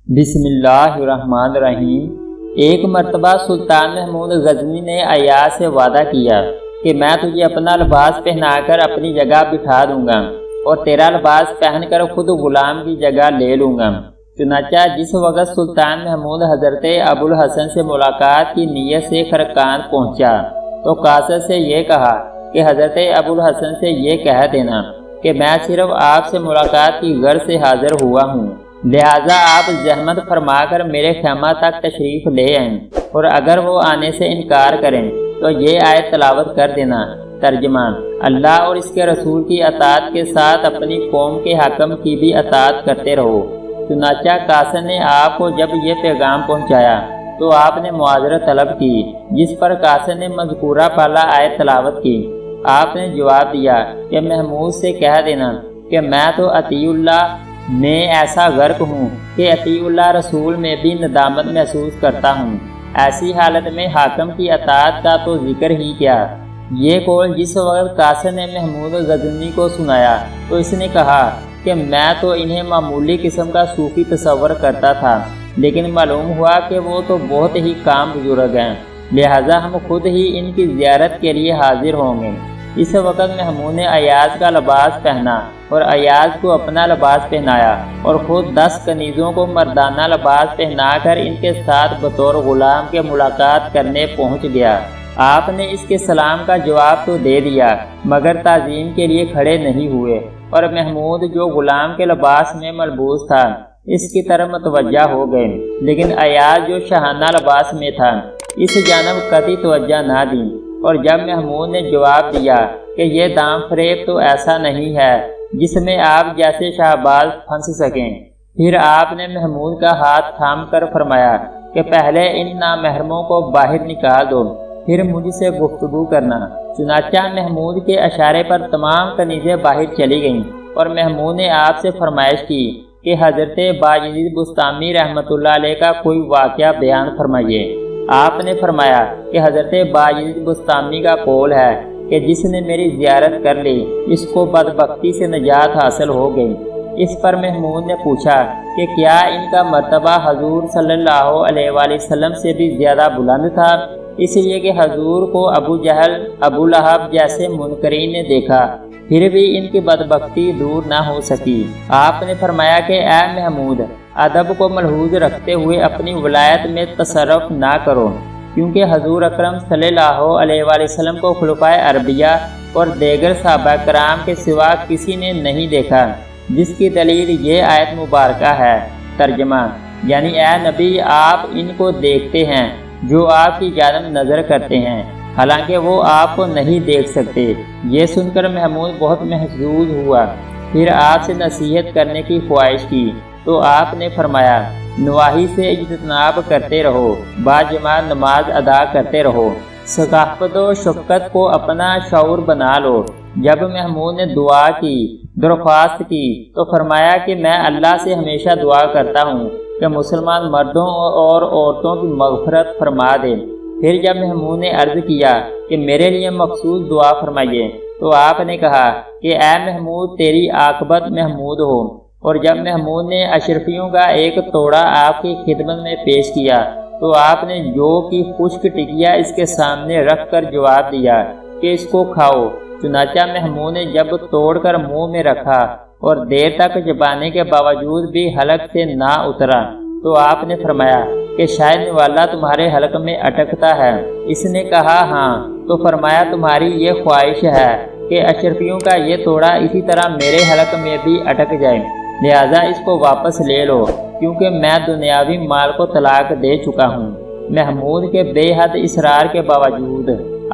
بسم اللہ الرحمن الرحیم۔ ایک مرتبہ سلطان محمود غزنوی نے ایاز سے وعدہ کیا کہ میں تجھے اپنا لباس پہنا کر اپنی جگہ بٹھا دوں گا اور تیرا لباس پہن کر خود غلام کی جگہ لے لوں گا۔ چنانچہ جس وقت سلطان محمود حضرت ابوالحسن سے ملاقات کی نیت سے خرقان پہنچا تو قاصد سے یہ کہا کہ حضرت ابوالحسن سے یہ کہہ دینا کہ میں صرف آپ سے ملاقات کی غرض سے حاضر ہوا ہوں، لہٰذا آپ زحمت فرما کر میرے خیمہ تک تشریف لے آئیں، اور اگر وہ آنے سے انکار کریں تو یہ آیت تلاوت کر دینا۔ ترجمہ: اللہ اور اس کے رسول کی اطاعت کے ساتھ اپنی قوم کے حاکم کی بھی اطاعت کرتے رہو۔ چنانچہ قاصد نے آپ کو جب یہ پیغام پہنچایا تو آپ نے معذرت طلب کی، جس پر قاصد نے مذکورہ پالا آیت تلاوت کی۔ آپ نے جواب دیا کہ محمود سے کہہ دینا کہ میں تو اطیع اللہ میں ایسا غرق ہوں کہ اطیع اللہ رسول میں بھی ندامت محسوس کرتا ہوں، ایسی حالت میں حاکم کی اطاعت کا تو ذکر ہی کیا۔ یہ قول جس وقت قاصد نے محمود غزنوی کو سنایا تو اس نے کہا کہ میں تو انہیں معمولی قسم کا صوفی تصور کرتا تھا، لیکن معلوم ہوا کہ وہ تو بہت ہی کام بزرگ ہیں، لہٰذا ہم خود ہی ان کی زیارت کے لیے حاضر ہوں گے۔ اس وقت محمود نے ایاز کا لباس پہنا اور ایاز کو اپنا لباس پہنایا اور خود 10 کنیزوں کو مردانہ لباس پہنا کر ان کے ساتھ بطور غلام کے ملاقات کرنے پہنچ گیا۔ آپ نے اس کے سلام کا جواب تو دے دیا مگر تعظیم کے لیے کھڑے نہیں ہوئے، اور محمود جو غلام کے لباس میں ملبوس تھا اس کی طرف متوجہ ہو گئے، لیکن ایاز جو شاہانہ لباس میں تھا اس جانب قطعی توجہ نہ دی۔ اور جب محمود نے جواب دیا کہ یہ دام فریب تو ایسا نہیں ہے جس میں آپ جیسے شہباز پھنس سکیں، پھر آپ نے محمود کا ہاتھ تھام کر فرمایا کہ پہلے ان نامحرموں کو باہر نکال دو، پھر مجھ سے گفتگو کرنا۔ چنانچہ محمود کے اشارے پر تمام کنیزیں باہر چلی گئیں، اور محمود نے آپ سے فرمائش کی کہ حضرت باجید بستامی رحمۃ اللہ علیہ کا کوئی واقعہ بیان فرمائیے۔ آپ نے فرمایا کہ حضرت باجید بستامی کا قول ہے کہ جس نے میری زیارت کر لی اس کو بدبختی سے نجات حاصل ہو گئی۔ اس پر محمود نے پوچھا کہ کیا ان کا مرتبہ حضور صلی اللہ علیہ وآلہ وسلم سے بھی زیادہ بلند تھا، اس لیے کہ حضور کو ابو جہل، ابو لہب جیسے منکرین نے دیکھا، پھر بھی ان کی بدبختی دور نہ ہو سکی۔ آپ نے فرمایا کہ اے محمود، ادب کو ملحوظ رکھتے ہوئے اپنی ولایت میں تصرف نہ کرو، کیونکہ حضور اکرم صلی اللہ علیہ وآلہ وسلم کو خلفائے اربعہ اور دیگر صحابہ کرام کے سوا کسی نے نہیں دیکھا، جس کی دلیل یہ آیت مبارکہ ہے۔ ترجمہ: یعنی اے نبی، آپ ان کو دیکھتے ہیں جو آپ کی جانب نظر کرتے ہیں، حالانکہ وہ آپ کو نہیں دیکھ سکتے۔ یہ سن کر محمود بہت محظوظ ہوا، پھر آپ سے نصیحت کرنے کی خواہش کی تو آپ نے فرمایا نواحی سے اجتناب کرتے رہو، باجماعت نماز ادا کرتے رہو، ثقافت و شفقت کو اپنا شعور بنا لو۔ جب محمود نے دعا کی، درخواست کی تو فرمایا کہ میں اللہ سے ہمیشہ دعا کرتا ہوں کہ مسلمان مردوں اور عورتوں کی مغفرت فرما دے۔ پھر جب محمود نے عرض کیا کہ میرے لیے مخصوص دعا فرمائیے تو آپ نے کہا کہ اے محمود، تیری عاقبت محمود ہو۔ اور جب محمود نے اشرفیوں کا ایک توڑا آپ کی خدمت میں پیش کیا تو آپ نے جو کی خشک ٹکیا اس کے سامنے رکھ کر جواب دیا کہ اس کو کھاؤ۔ چنانچہ محمود نے جب توڑ کر منہ میں رکھا اور دیر تک چبانے کے باوجود بھی حلق سے نہ اترا تو آپ نے فرمایا کہ شاید نوالا تمہارے حلق میں اٹکتا ہے۔ اس نے کہا ہاں، تو فرمایا تمہاری یہ خواہش ہے کہ اشرفیوں کا یہ توڑا اسی طرح میرے حلق میں بھی اٹک جائے، لہٰذا اس کو واپس لے لو، کیونکہ میں دنیاوی مال کو طلاق دے چکا ہوں۔ محمود کے بے حد اصرار کے باوجود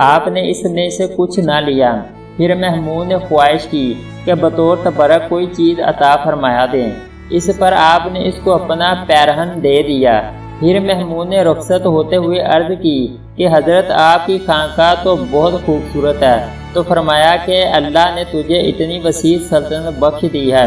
آپ نے اس میں سے کچھ نہ لیا۔ پھر محمود نے خواہش کی کہ بطور تبرک کوئی چیز عطا فرمایا دیں، اس پر آپ نے اس کو اپنا پیرہن دے دیا۔ پھر محمود نے رخصت ہوتے ہوئے عرض کی کہ حضرت آپ کی خانقاہ تو بہت خوبصورت ہے، تو فرمایا کہ اللہ نے تجھے اتنی وسیع سلطنت بخش دی ہے،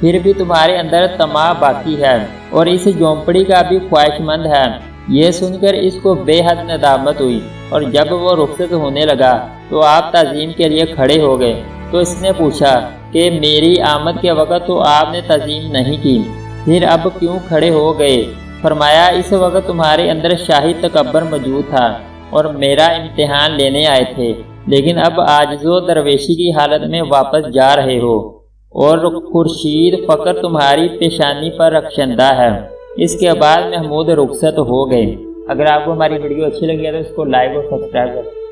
پھر بھی تمہارے اندر طمع باقی ہے اور اس جھونپڑی کا بھی خواہش مند ہے۔ یہ سن کر اس کو بے حد ندامت ہوئی، اور جب وہ رخصت ہونے لگا تو آپ تعظیم کے لیے کھڑے ہو گئے تو اس نے پوچھا کہ میری آمد کے وقت تو آپ نے تعظیم نہیں کی، پھر اب کیوں کھڑے ہو گئے؟ فرمایا اس وقت تمہارے اندر شاہی تکبر موجود تھا اور میرا امتحان لینے آئے تھے، لیکن اب عاجز و درویشی کی حالت میں واپس جا رہے ہو اور خورشید فقر تمہاری پیشانی پر رخشندہ ہے۔ اس کے بعد محمود رخصت ہو گئے۔ اگر آپ کو ہماری ویڈیو اچھی لگی ہے تو اس کو لائک اور سبسکرائب کریں۔